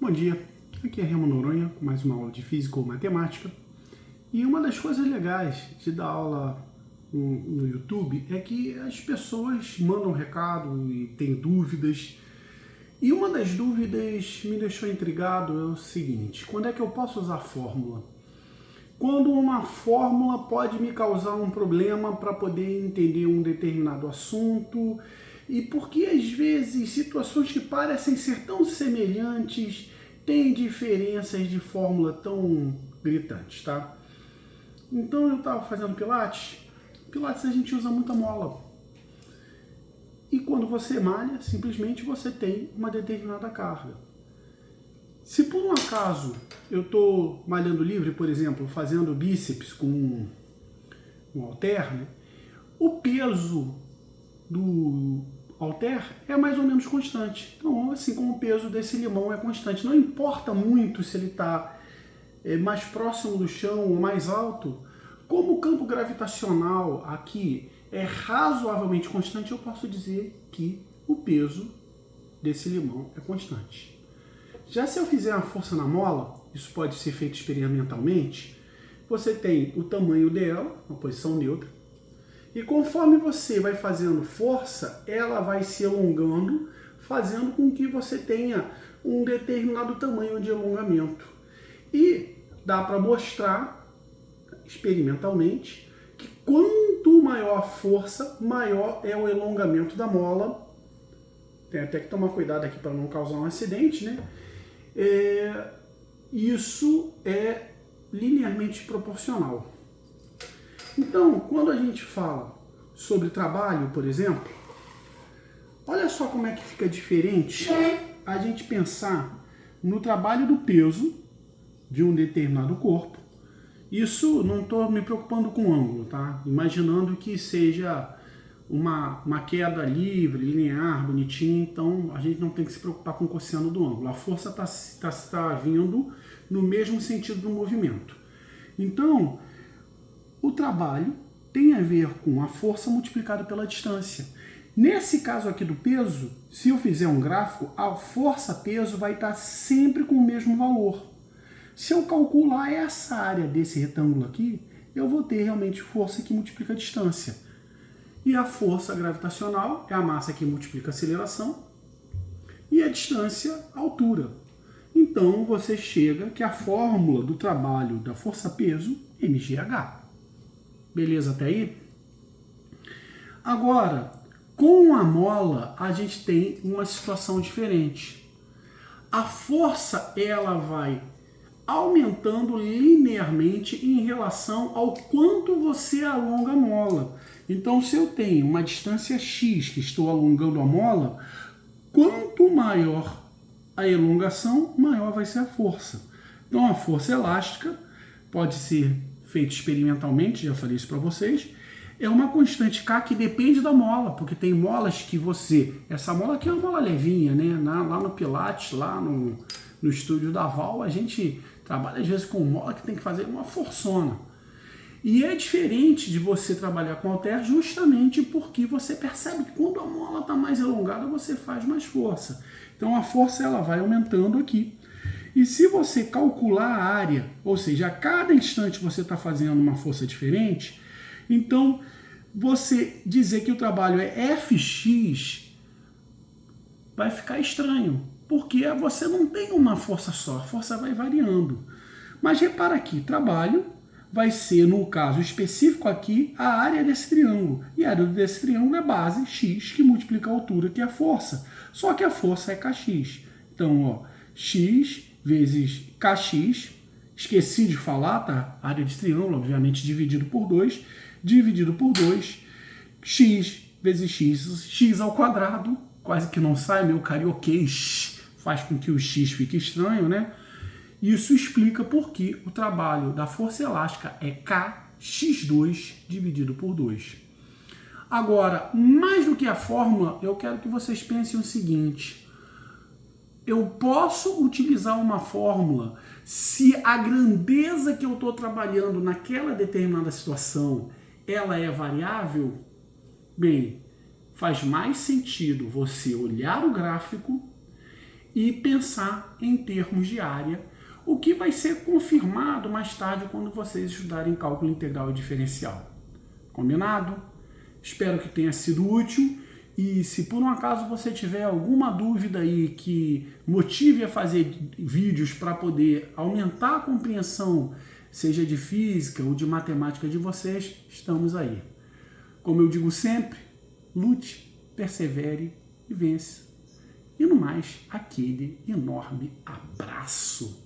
Bom dia, aqui é Remo Noronha com mais uma aula de Física ou Matemática. E uma das coisas legais de dar aula no YouTube é que as pessoas mandam recado e têm dúvidas. E uma das dúvidas me deixou intrigado é o seguinte: quando é que eu posso usar fórmula? Quando uma fórmula pode me causar um problema para poder entender um determinado assunto, e porque às vezes situações que parecem ser tão semelhantes têm diferenças de fórmula tão gritantes, tá? Então eu estava fazendo Pilates a gente usa muita mola. E quando você malha, simplesmente você tem uma determinada carga. Se por um acaso eu estou malhando livre, por exemplo, fazendo bíceps com um halter, né, o peso do halter é mais ou menos constante. Então, assim como o peso desse limão é constante, não importa muito se ele está mais próximo do chão ou mais alto, como o campo gravitacional aqui é razoavelmente constante, eu posso dizer que o peso desse limão é constante. Já se eu fizer uma força na mola, isso pode ser feito experimentalmente, você tem o tamanho dela, uma posição neutra, e conforme você vai fazendo força, ela vai se alongando, fazendo com que você tenha um determinado tamanho de alongamento. E dá para mostrar experimentalmente que quanto maior a força, maior é o alongamento da mola. Tem até que tomar cuidado aqui para não causar um acidente, né? Isso é linearmente proporcional. Então, quando a gente fala sobre trabalho, por exemplo, olha só como é que fica diferente a gente pensar no trabalho do peso de um determinado corpo. Isso não estou me preocupando com o ângulo, tá? Imaginando que seja uma queda livre, linear, bonitinha, então a gente não tem que se preocupar com o cosseno do ângulo. A força está vindo no mesmo sentido do movimento. Então, o trabalho tem a ver com a força multiplicada pela distância. Nesse caso aqui do peso, se eu fizer um gráfico, a força-peso vai estar sempre com o mesmo valor. Se eu calcular essa área desse retângulo aqui, eu vou ter realmente força que multiplica a distância. E a força gravitacional é a massa que multiplica a aceleração e a distância, a altura. Então você chega que a fórmula do trabalho da força-peso é mgh. Beleza até aí? Agora, com a mola, a gente tem uma situação diferente. A força, ela vai aumentando linearmente em relação ao quanto você alonga a mola. Então, se eu tenho uma distância x que estou alongando a mola, quanto maior a elongação, maior vai ser a força. Então, a força elástica pode ser feita experimentalmente, já falei isso para vocês, é uma constante K que depende da mola, porque tem molas que essa mola aqui é uma mola levinha, né? Lá no Pilates, lá no estúdio da Val, a gente trabalha às vezes com mola que tem que fazer uma forçona. E é diferente de você trabalhar com halter justamente porque você percebe que quando a mola está mais alongada, você faz mais força. Então a força ela vai aumentando aqui. E se você calcular a área, ou seja, a cada instante você está fazendo uma força diferente, então você dizer que o trabalho é Fx vai ficar estranho, porque você não tem uma força só, a força vai variando. Mas repara aqui, trabalho vai ser, no caso específico aqui, a área desse triângulo. E a área desse triângulo é base x, que multiplica a altura, que é a força. Só que a força é kx. Então, ó, x vezes kx, esqueci de falar, tá? Área de triângulo, obviamente, dividido por 2, x vezes x ao quadrado, quase que não sai, meu carioquês faz com que o x fique estranho, né? Isso explica por que o trabalho da força elástica é kx2 dividido por 2. Agora, mais do que a fórmula, eu quero que vocês pensem o seguinte: eu posso utilizar uma fórmula se a grandeza que eu estou trabalhando naquela determinada situação ela é variável? Bem, faz mais sentido você olhar o gráfico e pensar em termos de área, o que vai ser confirmado mais tarde quando vocês estudarem cálculo integral e diferencial. Combinado? Espero que tenha sido útil e se por um acaso você tiver alguma dúvida aí que motive a fazer vídeos para poder aumentar a compreensão, seja de física ou de matemática de vocês, estamos aí. Como eu digo sempre, lute, persevere e vence. E no mais, aquele enorme abraço.